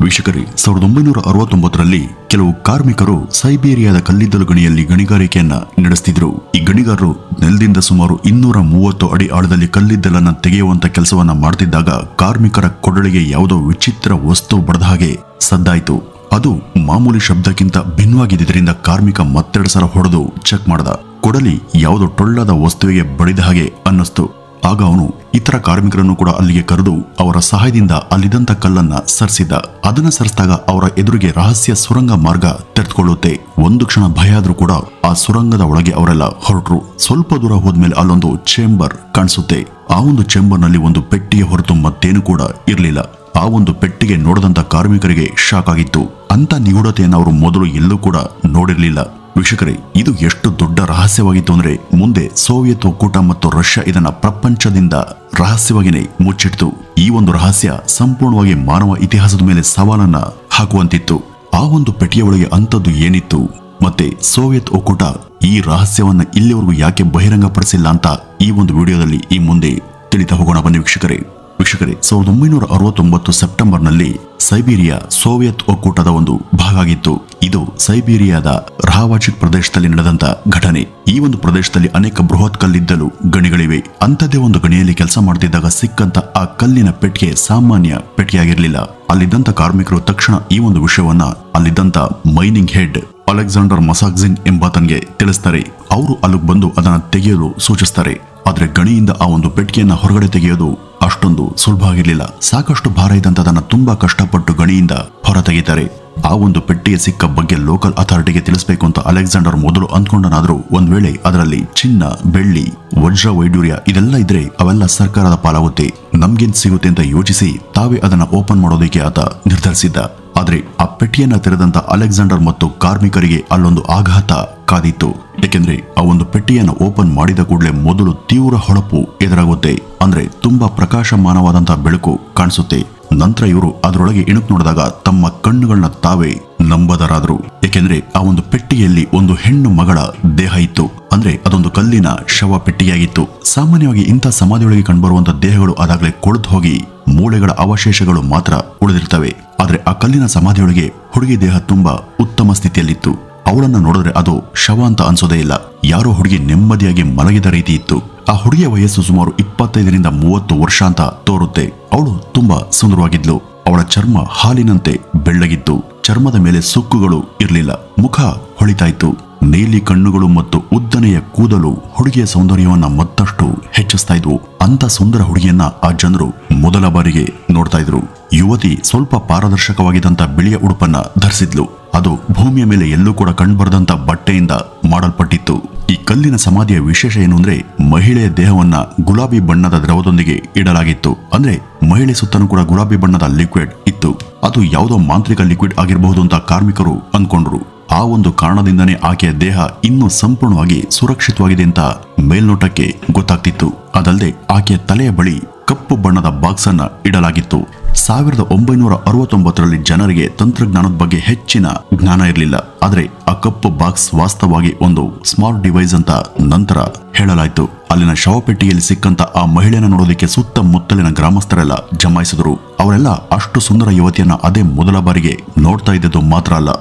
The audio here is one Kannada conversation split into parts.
ವೀಕ್ಷಕರೇ, 1969ರಲ್ಲಿ ಕೆಲವು ಕಾರ್ಮಿಕರು ಸೈಬೀರಿಯಾದ ಕಲ್ಲಿದ್ದಲು ಗಣಿಯಲ್ಲಿ ಗಣಿಗಾರಿಕೆಯನ್ನ ನಡೆಸುತ್ತಿದ್ದರು. ಈ ಗಣಿಗಾರರು ನೆಲದಿಂದ ಸುಮಾರು 230 ಅಡಿ ಆಳದಲ್ಲಿ ಕಲ್ಲಿದ್ದಲನ್ನ ತೆಗೆಯುವಂತ ಕೆಲಸವನ್ನ ಮಾಡ್ತಿದ್ದಾಗ ಕಾರ್ಮಿಕರ ಕೊಡಲಿಗೆ ಯಾವುದೋ ವಿಚಿತ್ರ ವಸ್ತು ಬಡದ ಹಾಗೆ ಸದ್ದಾಯಿತು. ಅದು ಮಾಮೂಲಿ ಶಬ್ದಕ್ಕಿಂತ ಭಿನ್ನವಾಗಿದ್ದರಿಂದ ಕಾರ್ಮಿಕ ಮತ್ತೆರಡು ಸಲ ಹೊಡೆದು ಚೆಕ್ ಮಾಡ್ದ. ಕೊಡಲಿ ಯಾವುದೋ ಟೊಳ್ಳಾದ ವಸ್ತುವಿಗೆ ಬಡಿದ ಹಾಗೆ ಅನ್ನಿಸ್ತು. ಆಗ ಅವನು ಇತರ ಕಾರ್ಮಿಕರನ್ನು ಕೂಡ ಅಲ್ಲಿಗೆ ಕರೆದು ಅವರ ಸಹಾಯದಿಂದ ಅಲ್ಲಿದ್ದಂತ ಕಲ್ಲನ್ನ ಸರಿಸಿದ್ದ. ಅದನ್ನ ಸರಿಸಿದಾಗ ಅವರ ಎದುರಿಗೆ ರಹಸ್ಯ ಸುರಂಗ ಮಾರ್ಗ ತೆರೆದುಕೊಳ್ಳುತ್ತೆ. ಒಂದು ಕ್ಷಣ ಭಯ ಆದ್ರೂ ಕೂಡ ಆ ಸುರಂಗದ ಒಳಗೆ ಅವರೆಲ್ಲ ಹೊರಟರು. ಸ್ವಲ್ಪ ದೂರ ಹೋದ್ಮೇಲೆ ಅಲ್ಲೊಂದು ಚೇಂಬರ್ ಕಾಣಿಸುತ್ತೆ. ಆ ಒಂದು ಚೇಂಬರ್ ನಲ್ಲಿ ಒಂದು ಪೆಟ್ಟಿಗೆ ಹೊರತು ಮತ್ತೇನು ಕೂಡ ಇರಲಿಲ್ಲ. ಆ ಒಂದು ಪೆಟ್ಟಿಗೆ ನೋಡದಂತ ಕಾರ್ಮಿಕರಿಗೆ ಶಾಕ್ ಆಗಿತ್ತು. ಅಂತ ನಿಗೂಢತೆಯನ್ನು ಅವರು ಮೊದಲು ಎಲ್ಲೂ ಕೂಡ ನೋಡಿರಲಿಲ್ಲ. ವೀಕ್ಷಕರೇ, ಇದು ಎಷ್ಟು ದೊಡ್ಡ ರಹಸ್ಯವಾಗಿತ್ತು ಅಂದ್ರೆ ಮುಂದೆ ಸೋವಿಯತ್ ಒಕ್ಕೂಟ ಮತ್ತು ರಷ್ಯಾ ಇದನ್ನ ಪ್ರಪಂಚದಿಂದ ರಹಸ್ಯವಾಗಿಯೇ ಮುಚ್ಚಿಡ್ತು. ಈ ಒಂದು ರಹಸ್ಯ ಸಂಪೂರ್ಣವಾಗಿ ಮಾನವ ಇತಿಹಾಸದ ಮೇಲೆ ಸವಾಲನ್ನ ಹಾಕುವಂತಿತ್ತು. ಆ ಒಂದು ಪೆಟ್ಟಿಗೆ ಒಳಗೆ ಅಂಥದ್ದು ಏನಿತ್ತು ಮತ್ತೆ ಸೋವಿಯತ್ ಒಕ್ಕೂಟ ಈ ರಹಸ್ಯವನ್ನ ಇಲ್ಲಿವರೆಗೂ ಯಾಕೆ ಬಹಿರಂಗಪಡಿಸಿಲ್ಲ ಅಂತ ಈ ಒಂದು ವಿಡಿಯೋದಲ್ಲಿ ಈ ಮುಂದೆ ತಿಳಿತಾ ಹೋಗೋಣ ಬನ್ನಿ ವೀಕ್ಷಕರೇ. 1969 ಸೆಪ್ಟೆಂಬರ್ನಲ್ಲಿ ಸೈಬೀರಿಯಾ ಸೋವಿಯತ್ ಒಕ್ಕೂಟದ ಒಂದು ಭಾಗ ಆಗಿತ್ತು. ಇದು ಸೈಬೀರಿಯಾದ ರಹಾವಾಚಿಕ್ ಪ್ರದೇಶದಲ್ಲಿ ನಡೆದಂತ ಘಟನೆ. ಈ ಒಂದು ಪ್ರದೇಶದಲ್ಲಿ ಅನೇಕ ಬೃಹತ್ ಕಲ್ಲಿದ್ದಲು ಗಣಿಗಳಿವೆ. ಅಂಥದ್ದೇ ಒಂದು ಗಣಿಯಲ್ಲಿ ಕೆಲಸ ಮಾಡ್ತಿದ್ದಾಗ ಸಿಕ್ಕಂತ ಆ ಕಲ್ಲಿನ ಪೆಟ್ಟಿಗೆ ಸಾಮಾನ್ಯ ಪೆಟ್ಟಿಗೆಯಾಗಿರ್ಲಿಲ್ಲ. ಅಲ್ಲಿದ್ದಂತ ಕಾರ್ಮಿಕರು ತಕ್ಷಣ ಈ ಒಂದು ವಿಷಯವನ್ನ ಅಲ್ಲಿದ್ದಂತ ಮೈನಿಂಗ್ ಹೆಡ್ ಅಲೆಕ್ಸಾಂಡರ್ ಮಸಾಕ್ಸಿನ್ ಎಂಬಾತನಿಗೆ ತಿಳಿಸ್ತಾರೆ. ಅವರು ಅಲ್ಲಿಗೆ ಬಂದು ಅದನ್ನ ತೆಗೆಯಲು ಸೂಚಿಸ್ತಾರೆ. ಆದ್ರೆ ಗಣಿಯಿಂದ ಆ ಒಂದು ಪೆಟ್ಟಿಗೆಯನ್ನ ಹೊರಗಡೆ ತೆಗೆಯೋದು ಅಷ್ಟೊಂದು ಸುಲಭ ಆಗಿರ್ಲಿಲ್ಲ. ಸಾಕಷ್ಟು ಭಾರ ಇದ್ದಂತದನ್ನ ತುಂಬಾ ಕಷ್ಟಪಟ್ಟು ಗಣಿಯಿಂದ ಹೊರ ತೆಗಿತಾರೆ. ಆ ಒಂದು ಪೆಟ್ಟಿಗೆ ಸಿಕ್ಕ ಬಗ್ಗೆ ಲೋಕಲ್ ಅಥಾರಿಟಿಗೆ ತಿಳಿಸಬೇಕು ಅಂತ ಅಲೆಕ್ಸಾಂಡರ್ ಮೊದಲು ಅಂದ್ಕೊಂಡನಾದ್ರೂ ಒಂದ್ ವೇಳೆ ಅದರಲ್ಲಿ ಚಿನ್ನ, ಬೆಳ್ಳಿ, ವಜ್ರ, ವೈಡೂರ್ಯ ಇದೆಲ್ಲ ಇದ್ರೆ ಅವೆಲ್ಲ ಸರ್ಕಾರದ ಪಾಲಾಗುತ್ತೆ, ನಮ್ಗೇನ್ ಸಿಗುತ್ತೆ ಅಂತ ಯೋಚಿಸಿ ತಾವೇ ಅದನ್ನ ಓಪನ್ ಮಾಡೋದಕ್ಕೆ ಆತ ನಿರ್ಧರಿಸಿದ್ದ. ಆದ್ರೆ ಆ ಪೆಟ್ಟಿಗೆಯನ್ನ ತೆರೆದಂತ ಅಲೆಕ್ಸಾಂಡರ್ ಮತ್ತು ಕಾರ್ಮಿಕರಿಗೆ ಅಲ್ಲೊಂದು ಆಘಾತ ಕಾದಿತ್ತು. ಏಕೆಂದ್ರೆ ಆ ಒಂದು ಪೆಟ್ಟಿಗೆಯನ್ನು ಓಪನ್ ಮಾಡಿದ ಕೂಡಲೇ ಮೊದಲು ತೀವ್ರ ಹೊಳಪು ಎದುರಾಗುತ್ತೆ. ಅಂದ್ರೆ ತುಂಬಾ ಪ್ರಕಾಶಮಾನವಾದಂತಹ ಬೆಳಕು ಕಾಣಿಸುತ್ತೆ. ನಂತರ ಇವರು ಅದರೊಳಗೆ ಇಣುಕು ನೋಡಿದಾಗ ತಮ್ಮ ಕಣ್ಣುಗಳನ್ನ ತಾವೇ ನಂಬದರಾದ್ರು. ಏಕೆಂದ್ರೆ ಆ ಒಂದು ಪೆಟ್ಟಿಗೆಯಲ್ಲಿ ಒಂದು ಹೆಣ್ಣು ಮಗಳ ದೇಹ ಇತ್ತು. ಅಂದ್ರೆ ಅದೊಂದು ಕಲ್ಲಿನ ಶವ ಪೆಟ್ಟಿಗೆಯಾಗಿತ್ತು. ಸಾಮಾನ್ಯವಾಗಿ ಇಂಥ ಸಮಾಧಿಯೊಳಗೆ ಕಂಡುಬರುವಂತ ದೇಹಗಳು ಅದಾಗಲೇ ಕೊಳೆತು ಹೋಗಿ ಮೂಳೆಗಳ ಅವಶೇಷಗಳು ಮಾತ್ರ ಉಳಿದಿರ್ತವೆ. ಆದ್ರೆ ಆ ಕಲ್ಲಿನ ಸಮಾಧಿಯೊಳಗೆ ಹುಡುಗಿ ದೇಹ ತುಂಬಾ ಉತ್ತಮ ಸ್ಥಿತಿಯಲ್ಲಿತ್ತು. ಅವಳನ್ನ ನೋಡಿದ್ರೆ ಅದು ಶವ ಅಂತ ಅನ್ಸೋದೇ ಇಲ್ಲ. ಯಾರೋ ಹುಡುಗಿ ನೆಮ್ಮದಿಯಾಗಿ ಮಲಗಿದ ರೀತಿ ಇತ್ತು. ಆ ಹುಡುಗಿಯ ವಯಸ್ಸು ಸುಮಾರು 25ರಿಂದ 30 ವರ್ಷ ಅಂತ ತೋರುತ್ತೆ. ಅವಳು ತುಂಬಾ ಸುಂದರವಾಗಿದ್ಲು. ಅವಳ ಚರ್ಮ ಹಾಲಿನಂತೆ ಬೆಳ್ಳಗಿತ್ತು. ಚರ್ಮದ ಮೇಲೆ ಸುಕ್ಕುಗಳು ಇರಲಿಲ್ಲ. ಮುಖ ಹೊಳಿತಾ ಇತ್ತು. ನೀಲಿ ಕಣ್ಣುಗಳು ಮತ್ತು ಉದ್ದನೆಯ ಕೂದಲು ಹುಡುಗಿಯ ಸೌಂದರ್ಯವನ್ನ ಮತ್ತಷ್ಟು ಹೆಚ್ಚಿಸ್ತಾ ಇದ್ವು. ಅಂತ ಸುಂದರ ಹುಡುಗಿಯನ್ನ ಆ ಜನರು ಮೊದಲ ಬಾರಿಗೆ ನೋಡ್ತಾ ಇದ್ರು. ಯುವತಿ ಸ್ವಲ್ಪ ಪಾರದರ್ಶಕವಾಗಿದ್ದಂತ ಬಿಳಿಯ ಉಡುಪನ್ನ ಧರಿಸಿದ್ಲು. ಅದು ಭೂಮಿಯ ಮೇಲೆ ಎಲ್ಲೂ ಕೂಡ ಕಂಡುಬರದಂತ ಬಟ್ಟೆಯಿಂದ ಮಾಡಲ್ಪಟ್ಟಿತ್ತು. ಈ ಕಲ್ಲಿನ ಸಮಾಧಿಯ ವಿಶೇಷ ಏನು ಅಂದ್ರೆ ಮಹಿಳೆಯ ದೇಹವನ್ನ ಗುಲಾಬಿ ಬಣ್ಣದ ದ್ರವದೊಂದಿಗೆ ಇಡಲಾಗಿತ್ತು. ಅಂದ್ರೆ ಮಹಿಳೆ ಸುತ್ತಲೂ ಕೂಡ ಗುಲಾಬಿ ಬಣ್ಣದ ಲಿಕ್ವಿಡ್ ಇತ್ತು. ಅದು ಯಾವುದೋ ಮಾಂತ್ರಿಕ ಲಿಕ್ವಿಡ್ ಆಗಿರಬಹುದು ಅಂತ ಕಾರ್ಮಿಕರು ಅಂದ್ಕೊಂಡ್ರು. ಆ ಒಂದು ಕಾರಣದಿಂದನೇ ಆಕೆಯ ದೇಹ ಇನ್ನೂ ಸಂಪೂರ್ಣವಾಗಿ ಸುರಕ್ಷಿತವಾಗಿದೆ ಅಂತ ಮೇಲ್ನೋಟಕ್ಕೆ ಗೊತ್ತಾಗ್ತಿತ್ತು. ಅದಲ್ಲದೆ ಆಕೆಯ ತಲೆಯ ಬಳಿ ಕಪ್ಪು ಬಣ್ಣದ ಬಾಕ್ಸ್ ಅನ್ನ ಇಡಲಾಗಿತ್ತು. 1969ರಲ್ಲಿ ಜನರಿಗೆ ತಂತ್ರಜ್ಞಾನದ ಬಗ್ಗೆ ಹೆಚ್ಚಿನ ಜ್ಞಾನ ಇರಲಿಲ್ಲ. ಆದ್ರೆ ಆ ಕಪ್ಪು ಬಾಕ್ಸ್ ವಾಸ್ತವವಾಗಿ ಒಂದು ಸ್ಮಾರ್ಟ್ ಡಿವೈಸ್ ಅಂತ ನಂತರ ಹೇಳಲಾಯಿತು. ಅಲ್ಲಿನ ಶವಪೆಟ್ಟಿಗೆಯಲ್ಲಿ ಸಿಕ್ಕಂತ ಆ ಮಹಿಳೆಯನ್ನ ನೋಡೋದಕ್ಕೆ ಸುತ್ತಮುತ್ತಲಿನ ಗ್ರಾಮಸ್ಥರೆಲ್ಲ ಜಮಾಯಿಸಿದ್ರು. ಅವರೆಲ್ಲ ಅಷ್ಟು ಸುಂದರ ಯುವತಿಯನ್ನ ಅದೇ ಮೊದಲ ಬಾರಿಗೆ ನೋಡ್ತಾ ಇದ್ದದ್ದು ಮಾತ್ರ ಅಲ್ಲ,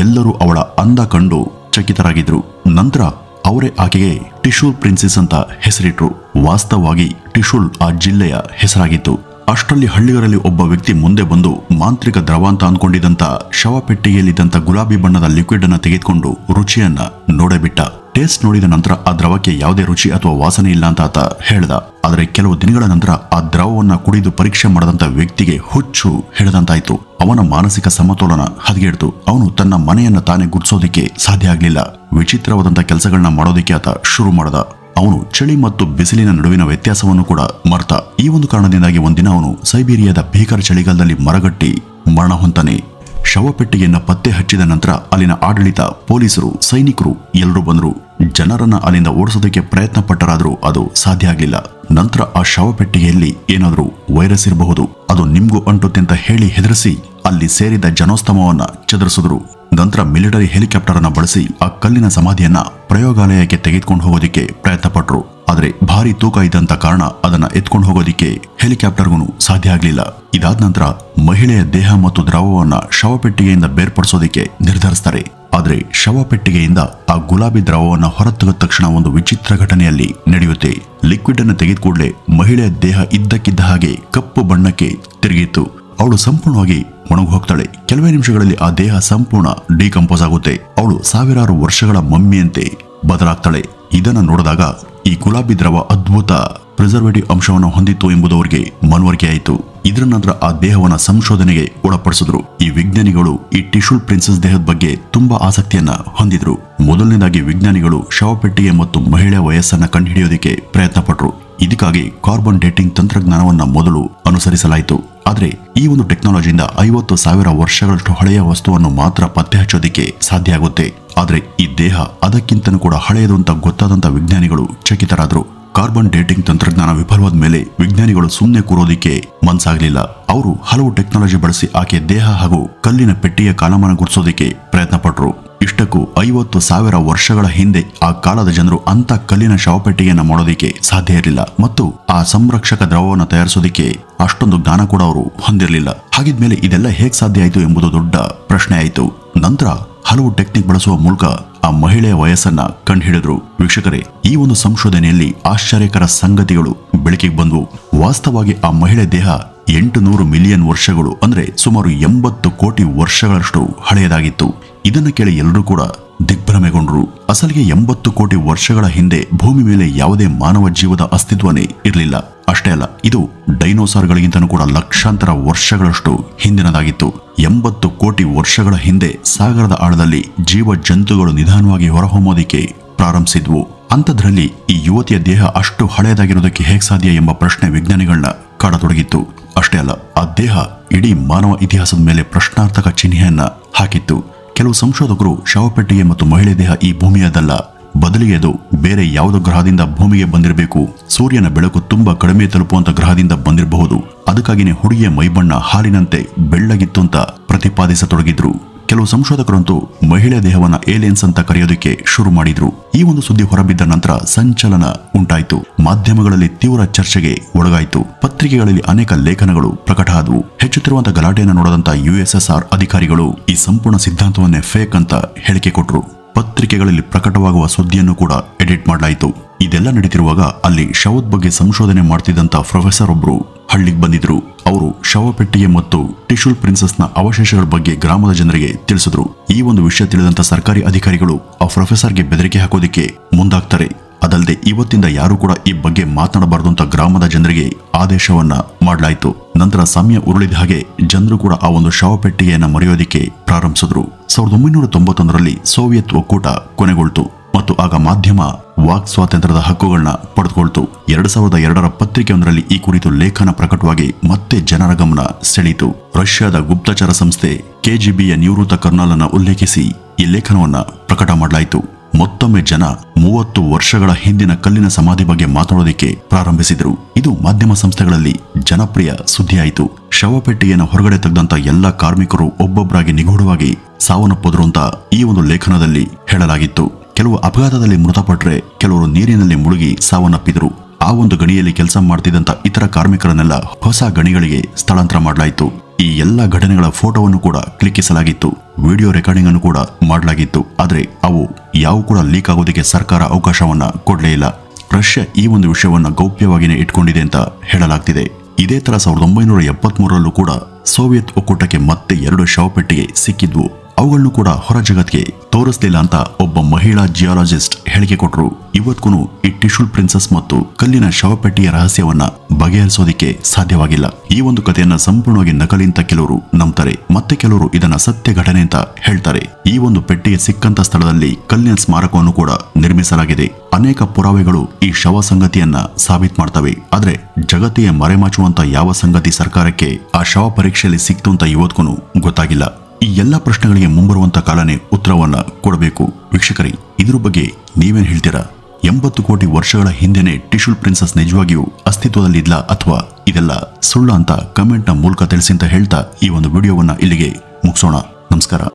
ಎಲ್ಲರೂ ಅವಳ ಅಂದ ಕಂಡು ಚಕಿತರಾಗಿದ್ರು. ನಂತರ ಅವರೇ ಆಕೆಗೆ ಟಿಶೂಲ್ ಪ್ರಿನ್ಸೆಸ್ ಅಂತ ಹೆಸರಿಟ್ರು. ವಾಸ್ತವವಾಗಿ ಟಿಶೂಲ್ ಆ ಜಿಲ್ಲೆಯ ಹೆಸರಾಗಿತ್ತು. ಅಷ್ಟರಲ್ಲಿ ಹಳ್ಳಿಗರಲ್ಲಿ ಒಬ್ಬ ವ್ಯಕ್ತಿ ಮುಂದೆ ಬಂದು ಮಾಂತ್ರಿಕ ದ್ರವ ಅಂತ ಅಂದ್ಕೊಂಡಿದ್ದಂತ ಶವಪೆಟ್ಟಿಗೆಯಲ್ಲಿದ್ದಂತ ಗುಲಾಬಿ ಬಣ್ಣದ ಲಿಕ್ವಿಡ್ ಅನ್ನ ತೆಗೆದುಕೊಂಡು ರುಚಿಯನ್ನ ನೋಡಬಿಟ್ಟ. ಟೇಸ್ಟ್ ನೋಡಿದ ನಂತರ ಆ ದ್ರವಕ್ಕೆ ಯಾವುದೇ ರುಚಿ ಅಥವಾ ವಾಸನೆ ಇಲ್ಲ ಅಂತ ಆತ ಹೇಳ್ದ. ಆದರೆ ಕೆಲವು ದಿನಗಳ ನಂತರ ಆ ದ್ರವವನ್ನ ಕುಡಿದು ಪರೀಕ್ಷೆ ಮಾಡದಂತ ವ್ಯಕ್ತಿಗೆ ಹುಚ್ಚು ಹಿಡಿದಂತಾಯ್ತು. ಅವನ ಮಾನಸಿಕ ಸಮತೋಲನ ಹದಗೆಡ್ತು. ಅವನು ತನ್ನ ಮನೆಯನ್ನ ತಾನೇ ಗುರ್ಸೋದಿಕ್ಕೆ ಸಾಧ್ಯ ಆಗ್ಲಿಲ್ಲ. ವಿಚಿತ್ರವಾದಂತ ಕೆಲಸಗಳನ್ನ ಮಾಡೋದಿಕ್ಕೆ ಆತ ಶುರು ಮಾಡ್ದ. ಅವನು ಚಳಿ ಮತ್ತು ಬಿಸಿಲಿನ ನಡುವಿನ ವ್ಯತ್ಯಾಸವನ್ನು ಕೂಡ ಮರ್ತ. ಈ ಒಂದು ಕಾರಣದಿಂದಾಗಿ ಒಂದಿನ ಅವನು ಸೈಬೀರಿಯಾದ ಭೀಕರ ಚಳಿಗಾಲದಲ್ಲಿ ಮರಗಟ್ಟಿ ಮರಣ ಹೊಂತಾನೆ. ಶವಪೆಟ್ಟಿಗೆಯನ್ನ ಪತ್ತೆ ಹಚ್ಚಿದ ನಂತರ ಅಲ್ಲಿನ ಆಡಳಿತ, ಪೊಲೀಸರು, ಸೈನಿಕರು ಎಲ್ಲರೂ ಬಂದ್ರು. ಜನರನ್ನ ಅಲ್ಲಿಂದ ಓಡಿಸೋದಕ್ಕೆ ಪ್ರಯತ್ನ ಪಟ್ಟರಾದ್ರೂ ಅದು ಸಾಧ್ಯ ಆಗ್ಲಿಲ್ಲ. ನಂತರ ಆ ಶವಪೆಟ್ಟಿಗೆಯಲ್ಲಿ ಏನಾದ್ರೂ ವೈರಸ್ ಇರಬಹುದು, ಅದು ನಿಮ್ಗೂ ಅಂಟುತ್ತೆ ಅಂತ ಹೇಳಿ ಹೆದರಿಸಿ ಅಲ್ಲಿ ಸೇರಿದ ಜನೋಸ್ತಮವನ್ನ ಚದುರಿಸಿದ್ರು. ನಂತರ ಮಿಲಿಟರಿ ಹೆಲಿಕಾಪ್ಟರ್ ಅನ್ನ ಬಳಸಿ ಆ ಕಲ್ಲಿನ ಸಮಾಧಿಯನ್ನ ಪ್ರಯೋಗಾಲಯಕ್ಕೆ ತೆಗೆದುಕೊಂಡು ಹೋಗೋದಿಕ್ಕೆ ಪ್ರಯತ್ನ ಪಟ್ಟರು. ಆದ್ರೆ ಭಾರಿ ತೂಕ ಇದ್ದಂತ ಕಾರಣ ಅದನ್ನ ಎತ್ಕೊಂಡು ಹೋಗೋದಿಕ್ಕೆ ಹೆಲಿಕಾಪ್ಟರ್ಗೂ ಸಾಧ್ಯ ಆಗ್ಲಿಲ್ಲ. ಇದಾದ ನಂತರ ಮಹಿಳೆಯ ದೇಹ ಮತ್ತು ದ್ರವವನ್ನ ಶವಪೆಟ್ಟಿಗೆಯಿಂದ ಬೇರ್ಪಡಿಸೋದಿಕ್ಕೆ ನಿರ್ಧರಿಸ್ತಾರೆ. ಆದ್ರೆ ಶವಪೆಟ್ಟಿಗೆಯಿಂದ ಆ ಗುಲಾಬಿ ದ್ರವವನ್ನ ಹೊರತೆಗೆದ ತಕ್ಷಣ ಒಂದು ವಿಚಿತ್ರ ಘಟನೆಯಲ್ಲಿ ನಡೆಯುತ್ತೆ. ಲಿಕ್ವಿಡ್ ಅನ್ನು ತೆಗೆದ ಕೂಡಲೇ ಮಹಿಳೆಯ ದೇಹ ಇದ್ದಕ್ಕಿದ್ದ ಹಾಗೆ ಕಪ್ಪು ಬಣ್ಣಕ್ಕೆ ತಿರುಗಿತ್ತು. ಅವಳು ಸಂಪೂರ್ಣವಾಗಿ ಒಣಗಿ ಹೋಗ್ತಾಳೆ. ಕೆಲವೇ ನಿಮಿಷಗಳಲ್ಲಿ ಆ ದೇಹ ಸಂಪೂರ್ಣ ಡಿಕಂಪೋಸ್ ಆಗುತ್ತೆ. ಅವಳು ಸಾವಿರಾರು ವರ್ಷಗಳ ಮಮ್ಮಿಯಂತೆ ಬದಲಾಗ್ತಾಳೆ. ಇದನ್ನು ನೋಡಿದಾಗ ಈ ಗುಲಾಬಿ ದ್ರವ ಅದ್ಭುತ ಪ್ರಿಸರ್ವೇಟಿವ್ ಅಂಶವನ್ನು ಹೊಂದಿತ್ತು ಎಂಬುದು ಅವರಿಗೆ ಮನವರಿಕೆಯಾಯಿತು. ಇದರ ನಂತರ ಆ ದೇಹವನ್ನ ಸಂಶೋಧನೆಗೆ ಒಳಪಡಿಸಿದ್ರು. ಈ ವಿಜ್ಞಾನಿಗಳು ಈ ಟಿಶ್ಯೂ ಪ್ರಿನ್ಸೆಸ್ ದೇಹದ ಬಗ್ಗೆ ತುಂಬಾ ಆಸಕ್ತಿಯನ್ನ ಹೊಂದಿದ್ರು. ಮೊದಲನೇದಾಗಿ ವಿಜ್ಞಾನಿಗಳು ಶವಪೆಟ್ಟಿಗೆ ಮತ್ತು ಮಹಿಳೆಯ ವಯಸ್ಸನ್ನ ಕಂಡುಹಿಡಿಯೋದಕ್ಕೆ ಪ್ರಯತ್ನ ಪಟ್ರು. ಇದಕ್ಕಾಗಿ ಕಾರ್ಬನ್ ಡೇಟಿಂಗ್ ತಂತ್ರಜ್ಞಾನವನ್ನ ಮೊದಲು ಅನುಸರಿಸಲಾಯಿತು. ಆದ್ರೆ ಈ ಒಂದು ಟೆಕ್ನಾಲಜಿಯಿಂದ 50,000 ವರ್ಷಗಳಷ್ಟು ಹಳೆಯ ವಸ್ತುವನ್ನು ಮಾತ್ರ ಪತ್ತೆ ಹಚ್ಚೋದಿಕ್ಕೆ ಸಾಧ್ಯ ಆಗುತ್ತೆ. ಆದ್ರೆ ಈ ದೇಹ ಅದಕ್ಕಿಂತನೂ ಕೂಡ ಹಳೆಯದು ಅಂತ ಗೊತ್ತಾದಂತ ವಿಜ್ಞಾನಿಗಳು ಚಕಿತರಾದ್ರು. ಕಾರ್ಬನ್ ಡೇಟಿಂಗ್ ತಂತ್ರಜ್ಞಾನ ವಿಫಲವಾದ ಮೇಲೆ ವಿಜ್ಞಾನಿಗಳು ಸುಮ್ಮನೆ ಕೂರೋದಿಕ್ಕೆ ಮನಸ್ಸಾಗಲಿಲ್ಲ. ಅವರು ಹಲವು ಟೆಕ್ನಾಲಜಿ ಬಳಸಿ ಆಕೆ ದೇಹ ಹಾಗೂ ಕಲ್ಲಿನ ಪೆಟ್ಟಿಯ ಕಾಲಮಾನ ಗುರುತಿಸೋದಿಕ್ಕೆ ಪ್ರಯತ್ನ ಪಟ್ರು. ಇಷ್ಟಕ್ಕೂ 50,000 ವರ್ಷಗಳ ಹಿಂದೆ ಆ ಕಾಲದ ಜನರು ಅಂತ ಕಲ್ಲಿನ ಶವಪೆಟ್ಟಿಗೆಯನ್ನ ಮಾಡೋದಿಕ್ಕೆ ಸಾಧ್ಯ ಇರಲಿಲ್ಲ ಮತ್ತು ಆ ಸಂರಕ್ಷಕ ದ್ರವವನ್ನು ತಯಾರಿಸೋದಿಕ್ಕೆ ಅಷ್ಟೊಂದು ಜ್ಞಾನ ಕೂಡ ಅವರು ಹೊಂದಿರಲಿಲ್ಲ. ಹಾಗಿದ್ಮೇಲೆ ಇದೆಲ್ಲ ಹೇಗೆ ಸಾಧ್ಯ ಆಯಿತು ಎಂಬುದು ದೊಡ್ಡ ಪ್ರಶ್ನೆ ಆಯಿತು. ನಂತರ ಹಲವು ಟೆಕ್ನಿಕ್ ಬಳಸುವ ಮೂಲಕ ಆ ಮಹಿಳೆಯ ವಯಸ್ಸನ್ನ ಕಂಡುಹಿಡಿದ್ರು. ವೀಕ್ಷಕರೇ, ಈ ಒಂದು ಸಂಶೋಧನೆಯಲ್ಲಿ ಆಶ್ಚರ್ಯಕರ ಸಂಗತಿಗಳು ಬೆಳಕಿಗೆ ಬಂದವು. ವಾಸ್ತವವಾಗಿ ಆ ಮಹಿಳೆ ದೇಹ 800 ಮಿಲಿಯನ್ ವರ್ಷಗಳು ಅಂದ್ರೆ ಸುಮಾರು 80 ಕೋಟಿ ವರ್ಷಗಳಷ್ಟು ಹಳೆಯದಾಗಿತ್ತು. ಇದನ್ನು ಕೇಳಿ ಎಲ್ಲರೂ ಕೂಡ ದಿಗ್ಭ್ರಮೆಗೊಂಡ್ರು. ಅಸಲಿಗೆ 80 ಕೋಟಿ ವರ್ಷಗಳ ಹಿಂದೆ ಭೂಮಿ ಮೇಲೆ ಯಾವುದೇ ಮಾನವ ಜೀವದ ಅಸ್ತಿತ್ವನೇ ಇರಲಿಲ್ಲ. ಅಷ್ಟೇ ಅಲ್ಲ, ಇದು ಡೈನೋಸಾರ್ಗಳಿಗಿಂತನೂ ಕೂಡ ಲಕ್ಷಾಂತರ ವರ್ಷಗಳಷ್ಟು ಹಿಂದಿನದಾಗಿತ್ತು. 80 ಕೋಟಿ ವರ್ಷಗಳ ಹಿಂದೆ ಸಾಗರದ ಆಳದಲ್ಲಿ ಜೀವ ಜಂತುಗಳು ನಿಧಾನವಾಗಿ ಹೊರಹೊಮ್ಮೋದಿಕ್ಕೆ ಪ್ರಾರಂಭಿಸಿದ್ವು. ಅಂಥದ್ರಲ್ಲಿ ಈ ಯುವತಿಯ ದೇಹ ಅಷ್ಟು ಹಳೆಯದಾಗಿರೋದಕ್ಕೆ ಹೇಗೆ ಸಾಧ್ಯ ಎಂಬ ಪ್ರಶ್ನೆ ವಿಜ್ಞಾನಿಗಳನ್ನ ಕಾಡತೊಡಗಿತ್ತು. ಅಷ್ಟೇ ಅಲ್ಲ, ಆ ದೇಹ ಇಡೀ ಮಾನವ ಇತಿಹಾಸದ ಮೇಲೆ ಪ್ರಶ್ನಾರ್ಥಕ ಚಿಹ್ನೆಯನ್ನ ಹಾಕಿತ್ತು. ಕೆಲವು ಸಂಶೋಧಕರು ಶವಪೆಟ್ಟಿಗೆ ಮತ್ತು ಮಹಿಳೆ ದೇಹ ಈ ಭೂಮಿಯದಲ್ಲ, ಬದಲಿಗೆ ಅದು ಬೇರೆ ಯಾವುದೋ ಗ್ರಹದಿಂದ ಭೂಮಿಗೆ ಬಂದಿರಬೇಕು, ಸೂರ್ಯನ ಬೆಳಕು ತುಂಬಾ ಕಡಿಮೆ ತಲುಪುವಂತ ಗ್ರಹದಿಂದ ಬಂದಿರಬಹುದು, ಅದಕ್ಕಾಗಿನೇ ಹುಡುಗಿಯ ಮೈಬಣ್ಣ ಹಾಲಿನಂತೆ ಬೆಳ್ಳಗಿತ್ತು ಅಂತ ಪ್ರತಿಪಾದಿಸತೊಡಗಿದ್ರು. ಕೆಲವು ಸಂಶೋಧಕರಂತೂ ಮಹಿಳೆಯ ದೇಹವನ್ನ ಏಲಿಯನ್ಸ್ ಅಂತ ಕರೆಯೋದಕ್ಕೆ ಶುರು ಮಾಡಿದ್ರು. ಈ ಒಂದು ಸುದ್ದಿ ಹೊರಬಿದ್ದ ನಂತರ ಸಂಚಲನ ಉಂಟಾಯಿತು. ಮಾಧ್ಯಮಗಳಲ್ಲಿ ತೀವ್ರ ಚರ್ಚೆಗೆ ಒಳಗಾಯಿತು. ಪತ್ರಿಕೆಗಳಲ್ಲಿ ಅನೇಕ ಲೇಖನಗಳು ಪ್ರಕಟ ಆದವು. ಹೆಚ್ಚುತ್ತಿರುವಂತಹ ಗಲಾಟೆಯನ್ನು ನೋಡದಂತ USSR ಅಧಿಕಾರಿಗಳು ಈ ಸಂಪೂರ್ಣ ಸಿದ್ಧಾಂತವನ್ನೇ ಫೇಕ್ ಅಂತ ಹೇಳಿಕೆ ಕೊಟ್ಟರು. ಪತ್ರಿಕೆಗಳಲ್ಲಿ ಪ್ರಕಟವಾಗುವ ಸುದ್ದಿಯನ್ನು ಕೂಡ ಎಡಿಟ್ ಮಾಡಲಾಯಿತು. ಇದೆಲ್ಲ ನಡೀತಿರುವಾಗ ಅಲ್ಲಿ ಶವದ ಬಗ್ಗೆ ಸಂಶೋಧನೆ ಮಾಡ್ತಿದ್ದಂತ ಪ್ರೊಫೆಸರ್ ಒಬ್ರು ಹಳ್ಳಿಗೆ ಬಂದಿದ್ರು. ಅವರು ಶವಪೆಟ್ಟಿಗೆ ಮತ್ತು ಟಿಶ್ಯೂ ಪ್ರಿನ್ಸೆಸ್ನ ಅವಶೇಷಗಳ ಬಗ್ಗೆ ಗ್ರಾಮದ ಜನರಿಗೆ ತಿಳಿಸಿದ್ರು. ಈ ಒಂದು ವಿಷಯ ತಿಳಿದಂತ ಸರ್ಕಾರಿ ಅಧಿಕಾರಿಗಳು ಆ ಪ್ರೊಫೆಸರ್ಗೆ ಬೆದರಿಕೆ ಹಾಕೋದಿಕ್ಕೆ ಮುಂದಾಗ್ತಾರೆ. ಅದಲ್ಲದೆ ಇವತ್ತಿಂದ ಯಾರು ಕೂಡ ಈ ಬಗ್ಗೆ ಮಾತನಾಡಬಾರದು ಅಂತ ಗ್ರಾಮದ ಜನರಿಗೆ ಆದೇಶವನ್ನ ಮಾಡಲಾಯಿತು. ನಂತರ ಸಮಯ ಉರುಳಿದ ಹಾಗೆ ಜನರು ಕೂಡ ಆ ಒಂದು ಶವಪೆಟ್ಟಿಗೆಯನ್ನ ಮರೆಯೋದಿಕ್ಕೆ ಪ್ರಾರಂಭಿಸಿದ್ರು. 1991ರಲ್ಲಿ ಸೋವಿಯತ್ ಒಕ್ಕೂಟ ಕೊನೆಗೊಳ್ತು ಮತ್ತು ಆಗ ಮಾಧ್ಯಮ ವಾಕ್ ಸ್ವಾತಂತ್ರ್ಯದ ಹಕ್ಕುಗಳನ್ನ ಪಡೆದುಕೊಳ್ತು. 2002ರ ಪತ್ರಿಕೆಯೊಂದರಲ್ಲಿ ಈ ಕುರಿತು ಲೇಖನ ಪ್ರಕಟವಾಗಿ ಮತ್ತೆ ಜನರ ಗಮನ ಸೆಳೆಯಿತು. ರಷ್ಯಾದ ಗುಪ್ತಚರ ಸಂಸ್ಥೆ KGBಯ ನಿವೃತ್ತ ಕರ್ನಲ್ ಅನ್ನ ಉಲ್ಲೇಖಿಸಿ ಈ ಲೇಖನವನ್ನ ಪ್ರಕಟ ಮಾಡಲಾಯಿತು. ಮತ್ತೊಮ್ಮೆ ಜನ 30 ವರ್ಷಗಳ ಹಿಂದಿನ ಕಲ್ಲಿನ ಸಮಾಧಿ ಬಗ್ಗೆ ಮಾತನಾಡೋದಕ್ಕೆ ಪ್ರಾರಂಭಿಸಿದರು. ಇದು ಮಾಧ್ಯಮ ಸಂಸ್ಥೆಗಳಲ್ಲಿ ಜನಪ್ರಿಯ ಸುದ್ದಿಯಾಯಿತು. ಶವಪೆಟ್ಟಿಗೆಯನ್ನು ಹೊರಗಡೆ ತೆಗೆದಂತ ಎಲ್ಲ ಕಾರ್ಮಿಕರು ಒಬ್ಬೊಬ್ಬರಾಗಿ ನಿಗೂಢವಾಗಿ ಸಾವನ್ನಪ್ಪಿದ್ರು ಅಂತ ಈ ಒಂದು ಲೇಖನದಲ್ಲಿ ಹೇಳಲಾಗಿತ್ತು. ಕೆಲವು ಅಪಘಾತದಲ್ಲಿ ಮೃತಪಟ್ಟರೆ, ಕೆಲವರು ನೀರಿನಲ್ಲಿ ಮುಳುಗಿ ಸಾವನ್ನಪ್ಪಿದ್ರು. ಆ ಒಂದು ಗಣಿಯಲ್ಲಿ ಕೆಲಸ ಮಾಡ್ತಿದ್ದಂತ ಇತರ ಕಾರ್ಮಿಕರನ್ನೆಲ್ಲ ಹೊಸ ಗಣಿಗಳಿಗೆ ಸ್ಥಳಾಂತರ ಮಾಡಲಾಯಿತು. ಈ ಎಲ್ಲ ಘಟನೆಗಳ ಫೋಟೋವನ್ನು ಕೂಡ ಕ್ಲಿಕ್ಕಿಸಲಾಗಿತ್ತು. ವಿಡಿಯೋ ರೆಕಾರ್ಡಿಂಗ್ ಅನ್ನು ಕೂಡ ಮಾಡಲಾಗಿತ್ತು. ಆದರೆ ಅವು ಯಾವ ಕೂಡ ಲೀಕ್ ಆಗೋದಕ್ಕೆ ಸರ್ಕಾರ ಅವಕಾಶವನ್ನ ಕೊಡಲೇ ಇಲ್ಲ. ರಷ್ಯಾ ಈ ಒಂದು ವಿಷಯವನ್ನ ಗೌಪ್ಯವಾಗಿಯೇ ಇಟ್ಕೊಂಡಿದೆ ಅಂತ ಹೇಳಲಾಗ್ತಿದೆ. ಇದೇ ತರ 1973ರಲ್ಲೂ ಕೂಡ ಸೋವಿಯತ್ ಒಕ್ಕೂಟಕ್ಕೆ ಮತ್ತೆ 2 ಶವಪೆಟ್ಟಿಗೆ ಸಿಕ್ಕಿದ್ವು. ಅವುಗಳನ್ನು ಕೂಡ ಹೊರ ಜಗತ್ತಿಗೆ ತೋರಿಸಲಿಲ್ಲ ಅಂತ ಒಬ್ಬ ಮಹಿಳಾ ಜಿಯಾಲಜಿಸ್ಟ್ ಹೇಳಿಕೆ ಕೊಟ್ಟರು. ಇವತ್ತಿಗೂ ಈ ಟಿಶ್ಯೂ ಪ್ರಿನ್ಸೆಸ್ ಮತ್ತು ಕಲ್ಲಿನ ಶವಪೆಟ್ಟಿಯ ರಹಸ್ಯವನ್ನ ಬಗೆಹರಿಸೋದಿಕ್ಕೆ ಸಾಧ್ಯವಾಗಿಲ್ಲ. ಈ ಒಂದು ಕಥೆಯನ್ನ ಸಂಪೂರ್ಣವಾಗಿ ನಕಲಿ ಅಂತ ಕೆಲವರು ನಂಬ್ತಾರೆ, ಮತ್ತೆ ಕೆಲವರು ಇದನ್ನ ಸತ್ಯ ಘಟನೆ ಅಂತ ಹೇಳ್ತಾರೆ. ಈ ಒಂದು ಪೆಟ್ಟಿಗೆ ಸಿಕ್ಕಂತ ಸ್ಥಳದಲ್ಲಿ ಕಲ್ಲಿನ ಸ್ಮಾರಕವನ್ನು ಕೂಡ ನಿರ್ಮಿಸಲಾಗಿದೆ. ಅನೇಕ ಪುರಾವೆಗಳು ಈ ಶವ ಸಂಗತಿಯನ್ನ ಸಾಬೀತು ಮಾಡ್ತವೆ. ಆದ್ರೆ ಜಗತ್ತಿಗೆ ಮರೆಮಾಚುವಂತ ಯಾವ ಸಂಗತಿ ಸರ್ಕಾರಕ್ಕೆ ಆ ಶವ ಪರೀಕ್ಷೆಯಲ್ಲಿ ಸಿಕ್ತು ಅಂತ ಇವತ್ತಿಗೂ ಗೊತ್ತಾಗಿಲ್ಲ. ಈ ಎಲ್ಲ ಪ್ರಶ್ನೆಗಳಿಗೆ ಮುಂಬರುವಂತ ಕಾಲನೇ ಉತ್ತರವನ್ನ ಕೊಡಬೇಕು. ವೀಕ್ಷಕರೇ, ಇದ್ರ ಬಗ್ಗೆ ನೀವೇನ್ ಹೇಳ್ತೀರಾ? 80 ಕೋಟಿ ವರ್ಷಗಳ ಹಿಂದೆನೆ ಟಿಶ್ಯೂ ಪ್ರಿನ್ಸೆಸ್ ನಿಜವಾಗಿಯೂ ಅಸ್ತಿತ್ವದಲ್ಲಿದ್ಲ ಅಥವಾ ಇದೆಲ್ಲ ಸುಳ್ಳ ಅಂತ ಕಮೆಂಟ್ ನ ಮೂಲಕ ತಿಳಿಸಿ ಅಂತ ಹೇಳ್ತಾ ಈ ಒಂದು ವಿಡಿಯೋವನ್ನ ಇಲ್ಲಿಗೆ ಮುಗಿಸೋಣ. ನಮಸ್ಕಾರ.